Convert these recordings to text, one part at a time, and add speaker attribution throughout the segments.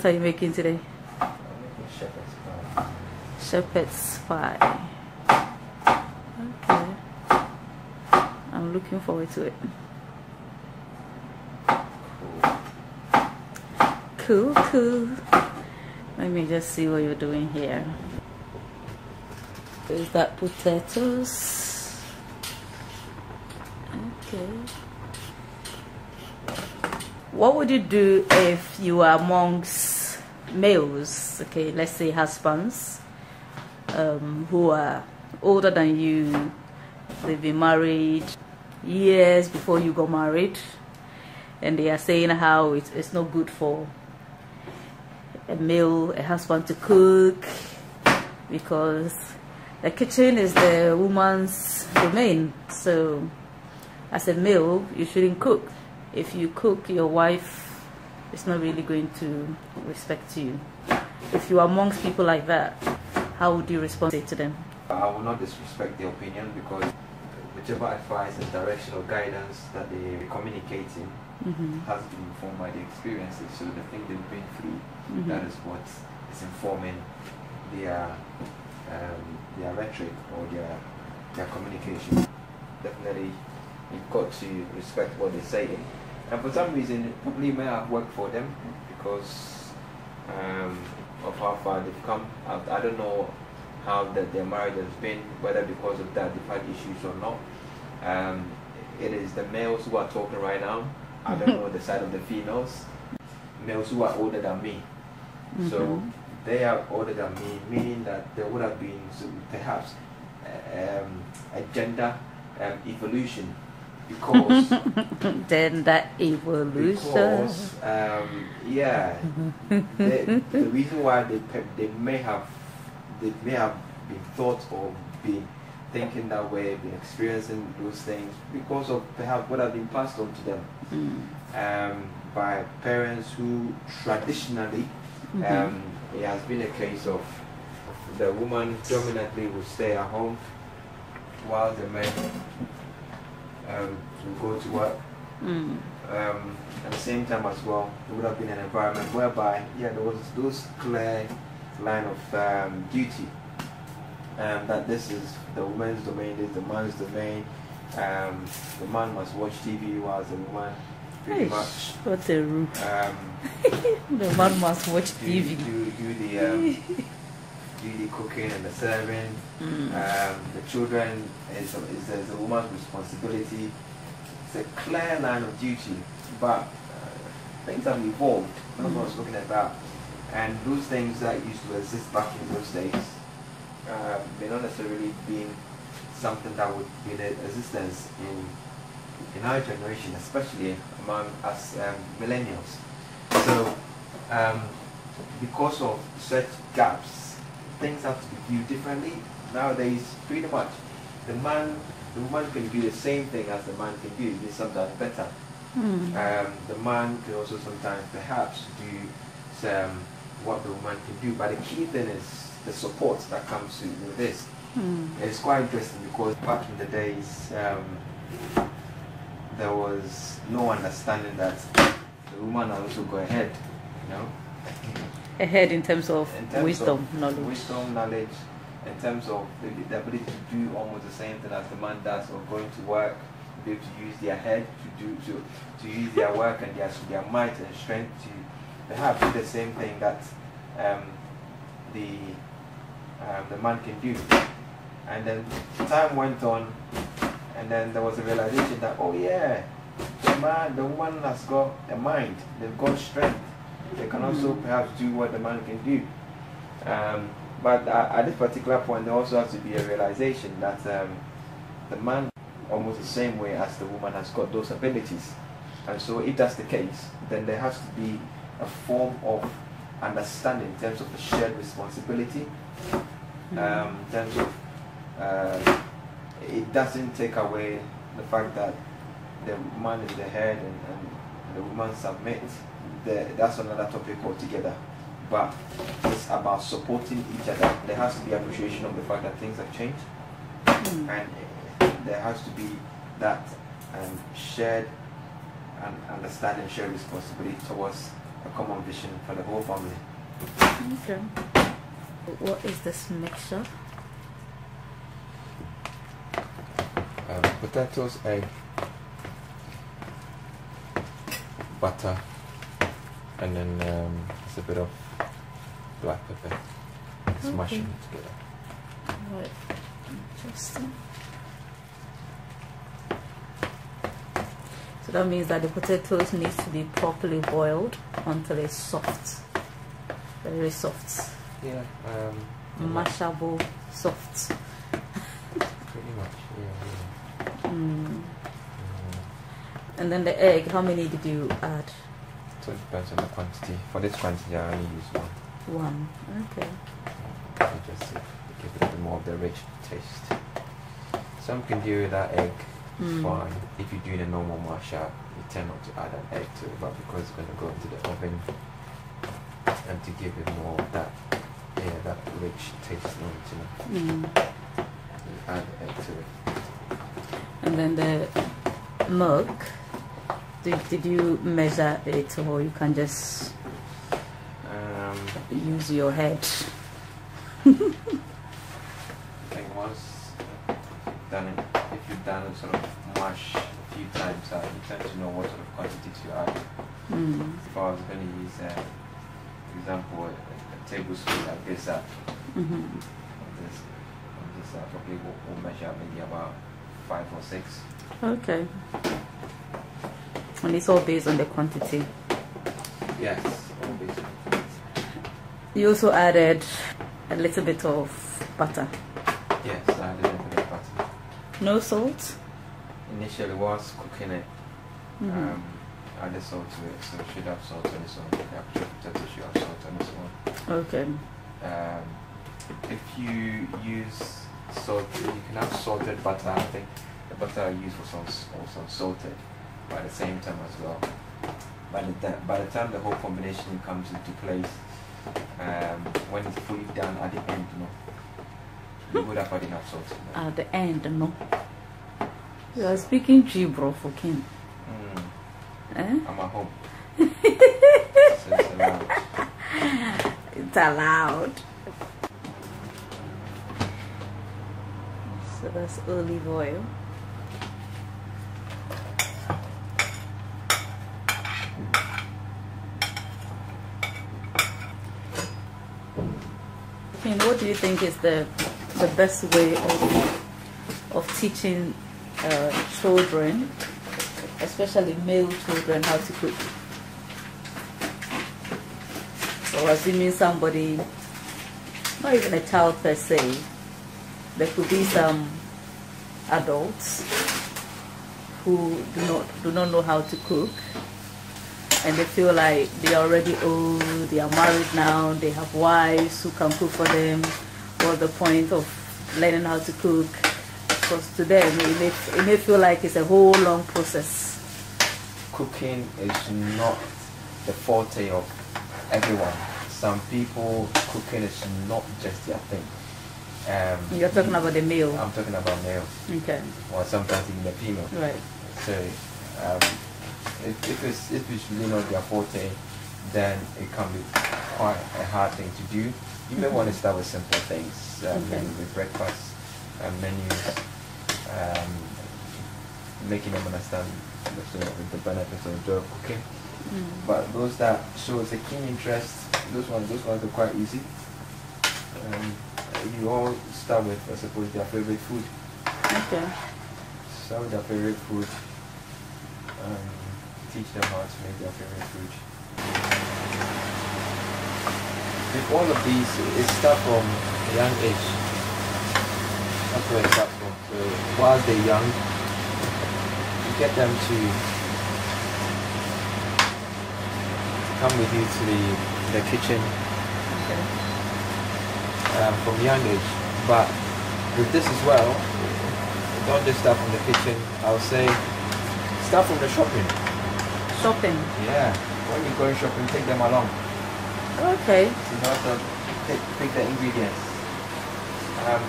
Speaker 1: What are you making today?
Speaker 2: I'm making shepherd's pie.
Speaker 1: Shepherd's pie. Okay. I'm looking forward to it.
Speaker 2: Cool.
Speaker 1: Cool. Let me just see what you're doing here. Is that potatoes? Okay. What would you do if you were amongst males, okay, let's say husbands, who are older than you, they've been married years before you got married, and they are saying how it's not good for a husband to cook because the kitchen is the woman's domain. So as a male, you shouldn't cook. If you cook, your wife is not really going to respect you. If you are amongst people like that, how would you respond to them?
Speaker 2: I will not disrespect their opinion, because whichever advice and direction or guidance that they're communicating has been informed by the experiences. So the thing they've been through, that is what is informing their rhetoric or their communication. Definitely, you've got to respect what they're saying. And for some reason, it probably may have worked for them because of how far they've come. I don't know how their marriage has been, whether because of that they've had issues or not. It is the males who are talking right now. I don't know the side of the females. Males who are older than me. So they are older than me, meaning that there would have been perhaps a gender evolution. Because
Speaker 1: then that evolution.
Speaker 2: Because yeah, the reason why they may have been thought or been thinking that way, been experiencing those things because of perhaps what has been passed on to them by parents who traditionally it has been a case of the woman dominantly will stay at home while the men to go to work. At the same time as well, there would have been an environment whereby there was those clear line of duty, that this is the woman's domain, this is the man's domain. The man must watch TV whilst the woman pretty much
Speaker 1: what a rule. The man must watch TV.
Speaker 2: Do the cooking and the serving. The children is the woman's responsibility. It's a clear line of duty, but things have evolved. That's what I was looking about. And those things that used to exist back in those days may not necessarily be something that would be in existence in our generation, especially among us millennials. So because of such gaps, things have to be viewed differently. Nowadays, pretty much, the woman can do the same thing as the man can do, do sometimes better. The man can also sometimes perhaps do what the woman can do, but the key thing is the support that comes with this. It's quite interesting because back in the days, there was no understanding that the woman also go ahead, you know.
Speaker 1: Ahead in terms of wisdom, knowledge.
Speaker 2: Wisdom, knowledge, in terms of the ability to do almost the same thing as the man does, or going to work, be able to use their head to use their work and their might and strength to perhaps do the same thing that the man can do. And then time went on, and then there was a realization that, oh yeah, the woman has got a mind, they've got strength. They can also perhaps do what the man can do. But at this particular point, there also has to be a realization that the man, almost the same way as the woman, has got those abilities. And so if that's the case, then there has to be a form of understanding in terms of the shared responsibility. In terms of, it doesn't take away the fact that the man is the head and the woman submits. That's another topic altogether. But it's about supporting each other. There has to be appreciation of the fact that things have changed, and there has to be that shared and understanding, shared responsibility towards a common vision for the whole family.
Speaker 1: Okay. What is this mixture?
Speaker 2: Potatoes, egg, butter, and then it's a bit of black pepper. Smashing it together.
Speaker 1: Right. Interesting. So that means that the potatoes needs to be properly boiled until it's soft. Very soft.
Speaker 2: Yeah.
Speaker 1: Mashable soft.
Speaker 2: Pretty much. Yeah.
Speaker 1: And then the egg, how many did you add?
Speaker 2: So it depends on the quantity. For this quantity, I only use one.
Speaker 1: One. Okay.
Speaker 2: Just to give it a bit more of the rich taste. Some can do without egg. It's fine. If you're doing a normal mashup, you tend not to add an egg to it, but because it's going to go into the oven and to give it more of that, that rich taste, you add egg to it.
Speaker 1: And then the milk, did you measure it, or you can just use your head?
Speaker 2: I think once if you've done a sort of mash a few times, you tend to know what sort of quantities you add. If I was going to use, for example, a tablespoon like this, probably will measure maybe about 5 or 6.
Speaker 1: Okay. And it's all based on the quantity.
Speaker 2: Yes, all based on.
Speaker 1: You also added a little bit of butter.
Speaker 2: Yes, I added a little bit of butter.
Speaker 1: No salt?
Speaker 2: Initially, whilst cooking it, added salt to it, so it should have salt on its own. The potato should have salt on its own.
Speaker 1: Okay.
Speaker 2: If you use salt, you can have salted butter. I think the butter I use was also salted by the same time as well. By the time the whole combination comes into place, when it's fully done at the end, you would have had enough salt.
Speaker 1: At the end, no. You are speaking Gibro for King.
Speaker 2: I'm at home. So it's allowed.
Speaker 1: It's allowed. So that's olive oil. King, what do you think is the best way of teaching children, especially male children, how to cook? Or assuming somebody, not even a child per se, there could be some adults who do not know how to cook, and they feel like they are already old, they are married now, they have wives who can cook for them. What's the point of learning how to cook? Because to them it may feel like it's a whole long process.
Speaker 2: Cooking is not the forte of everyone. Some people, cooking is not just their thing.
Speaker 1: You're talking about the male?
Speaker 2: I'm talking about male.
Speaker 1: Okay.
Speaker 2: Or sometimes even the female.
Speaker 1: Right.
Speaker 2: So if it's really not their forte, then it can be quite a hard thing to do. You may want to start with simple things, maybe with breakfast menus, making them understand the benefits and joy of cooking. But those that shows a keen interest, those ones are quite easy. You all start with, I suppose, their favorite food.
Speaker 1: Okay.
Speaker 2: Start with their favorite food. Teach them how to make their favorite food. With all of these, it starts from a young age. That's where it starts from. So while they're young, you get them to come with you to the kitchen from a young age. But with this as well, don't just start from the kitchen. I would say start from the shopping.
Speaker 1: Shopping?
Speaker 2: Yeah. When you're going shopping, take them along.
Speaker 1: Okay.
Speaker 2: You know, so pick the ingredients.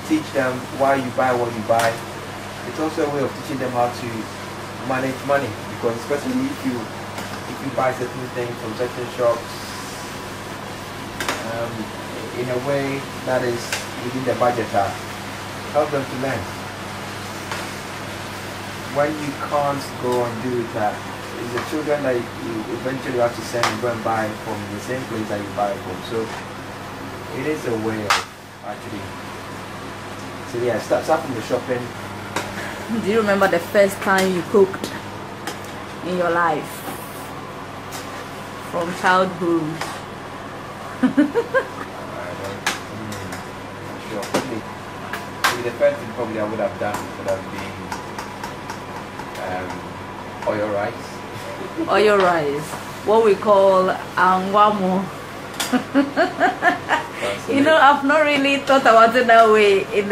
Speaker 2: Teach them why you buy what you buy. It's also a way of teaching them how to manage money, because especially if you you buy certain things from certain shops in a way that is within the budget, help them to learn. When you can't go and do it, it's the children that you eventually have to send and go and buy from the same place that you buy from. So it is a way of actually. So yeah, start from the shopping.
Speaker 1: Do you remember the first time you cooked in your life? From childhood?
Speaker 2: Sure. Maybe the first thing probably I would have done would have been oil rice.
Speaker 1: Oil rice, what we call angwamo. You know, I've not really thought about it that way in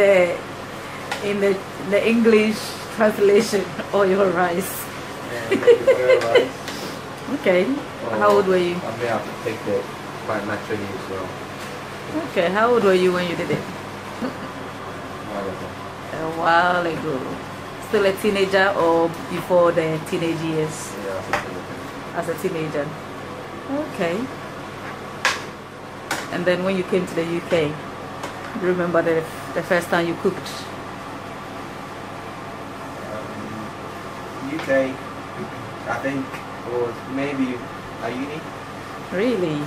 Speaker 1: the English translation. Oil rice.
Speaker 2: Oil rice.
Speaker 1: Okay. How old were you?
Speaker 2: I may have to take that quite naturally as well.
Speaker 1: Okay. How old were you when you did it?
Speaker 2: While
Speaker 1: A while ago. Still a teenager or before the teenage years?
Speaker 2: Yeah,
Speaker 1: as a teenager. Okay. And then when you came to the UK, do you remember the first time you cooked?
Speaker 2: UK, I think it was maybe a uni.
Speaker 1: Really?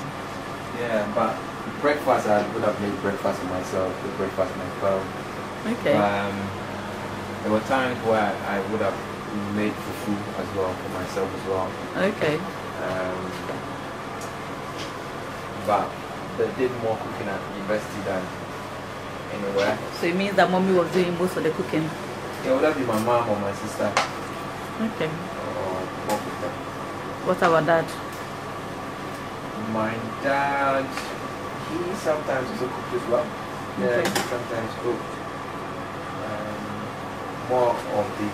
Speaker 2: Yeah, but breakfast, I would have made breakfast for myself, the breakfast myself.
Speaker 1: Okay.
Speaker 2: There were times where I would have made fufu as well for myself as well.
Speaker 1: Okay.
Speaker 2: But they did more cooking at university than anywhere.
Speaker 1: So it means that mommy was doing most of the cooking?
Speaker 2: Yeah, it would have been my mom or my sister.
Speaker 1: Okay.
Speaker 2: Or both of them.
Speaker 1: What about dad?
Speaker 2: My dad, he sometimes also cooked as well. Yeah,
Speaker 1: Okay.
Speaker 2: he sometimes cooked. More of the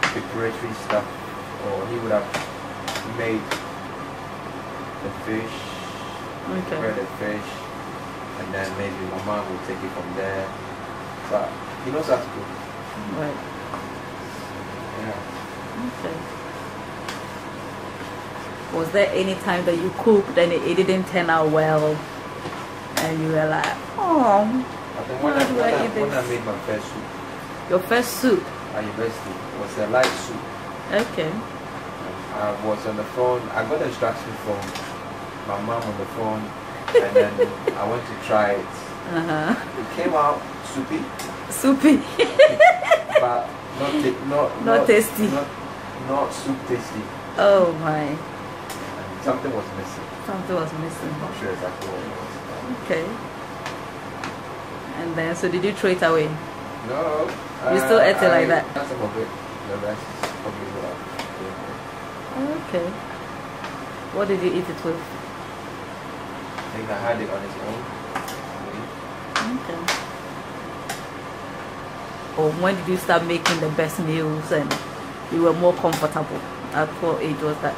Speaker 2: preparatory stuff, or he would have made the fish,
Speaker 1: Okay.
Speaker 2: prepared the fish, and then maybe my mom would take it from there. But he knows how to cook.
Speaker 1: Right.
Speaker 2: Yeah.
Speaker 1: Okay. Was there any time that you cooked and it didn't turn out well, and you were like, oh?
Speaker 2: I think
Speaker 1: How do I eat
Speaker 2: when I
Speaker 1: this?
Speaker 2: made my first soup
Speaker 1: Your first soup?
Speaker 2: at university, it was a light soup.
Speaker 1: Okay.
Speaker 2: I was on the phone. I got instructions from my mom on the phone, and then I went to try it. It came out soupy,
Speaker 1: Soupy.
Speaker 2: but
Speaker 1: Not tasty.
Speaker 2: Not soup tasty.
Speaker 1: Oh my.
Speaker 2: And something was missing.
Speaker 1: Something was missing.
Speaker 2: I'm not sure exactly what it was.
Speaker 1: Okay. And then, so did you throw it away?
Speaker 2: No.
Speaker 1: You still ate it like that?
Speaker 2: That's some of it. The rest is probably what I did.
Speaker 1: Okay. What did you eat it with?
Speaker 2: I think I had it on its own.
Speaker 1: Okay. Or when did you start making the best meals and you were more comfortable? At what age was that?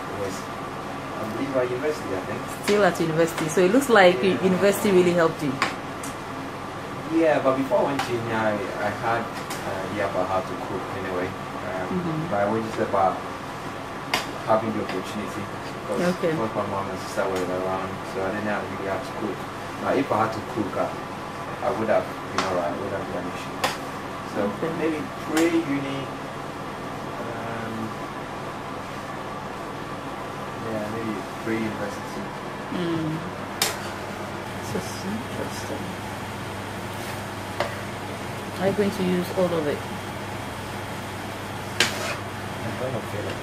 Speaker 2: It was, I believe, at university, I think.
Speaker 1: Still at university. So it looks like university really helped you.
Speaker 2: Yeah, but before I went to uni, I had an idea about how to cook anyway. But I was just about having the opportunity because both my mom and sister were around, so I didn't really have to cook. Now, if I had to cook, I would have been alright, I would have been an issue. So maybe pre-uni, yeah, maybe pre-university.
Speaker 1: This is interesting. Are you going to use all of it?
Speaker 2: I'm going to feel it.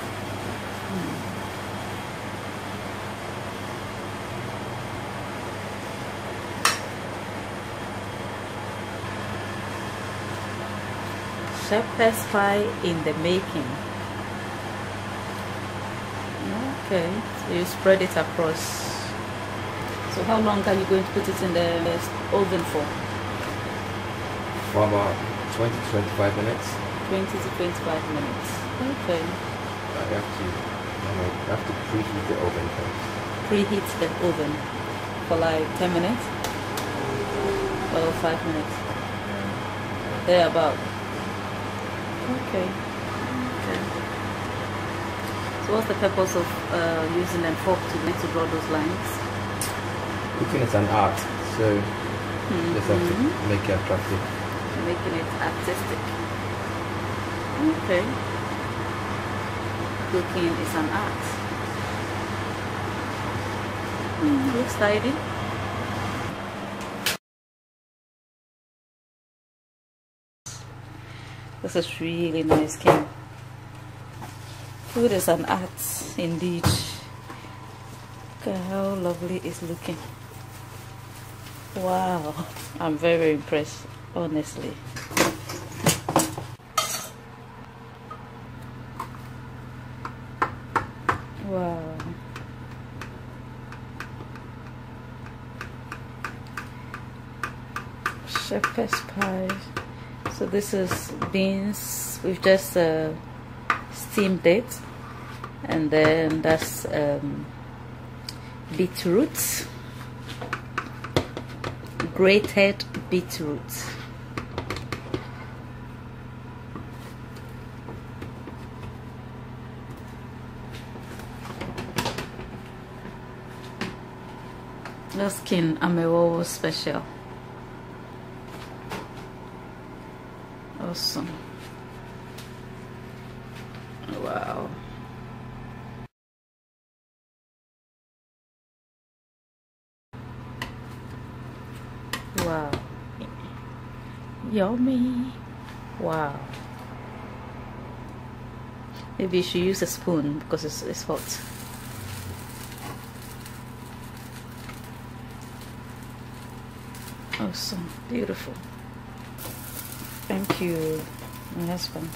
Speaker 1: Shepherd's pie in the making. Okay, so you spread it across. So how long are you going to put it in the oven for?
Speaker 2: For about 20 to 25 minutes.
Speaker 1: 20 to 25 minutes. Okay.
Speaker 2: I have to preheat the oven first.
Speaker 1: Preheat the oven for like 10 minutes? Or 5 minutes? There about. Okay. what's the purpose of using a fork to draw those lines?
Speaker 2: Cooking is an art, so just have to make it attractive.
Speaker 1: Making it artistic. Okay. Cooking is an art. Looks tidy. This is really nice, Kim. Food is an art indeed. Look at how lovely it's looking. Wow, I'm very impressed, honestly. Wow. Shepherd's pie. So this is beans. We've just steamed it, and then that's beetroot, grated beetroot. That's King Amewo special. Awesome. Wow. Wow. Yummy. Wow. Maybe you should use a spoon because it's hot. Awesome. Beautiful. Thank you, my husband.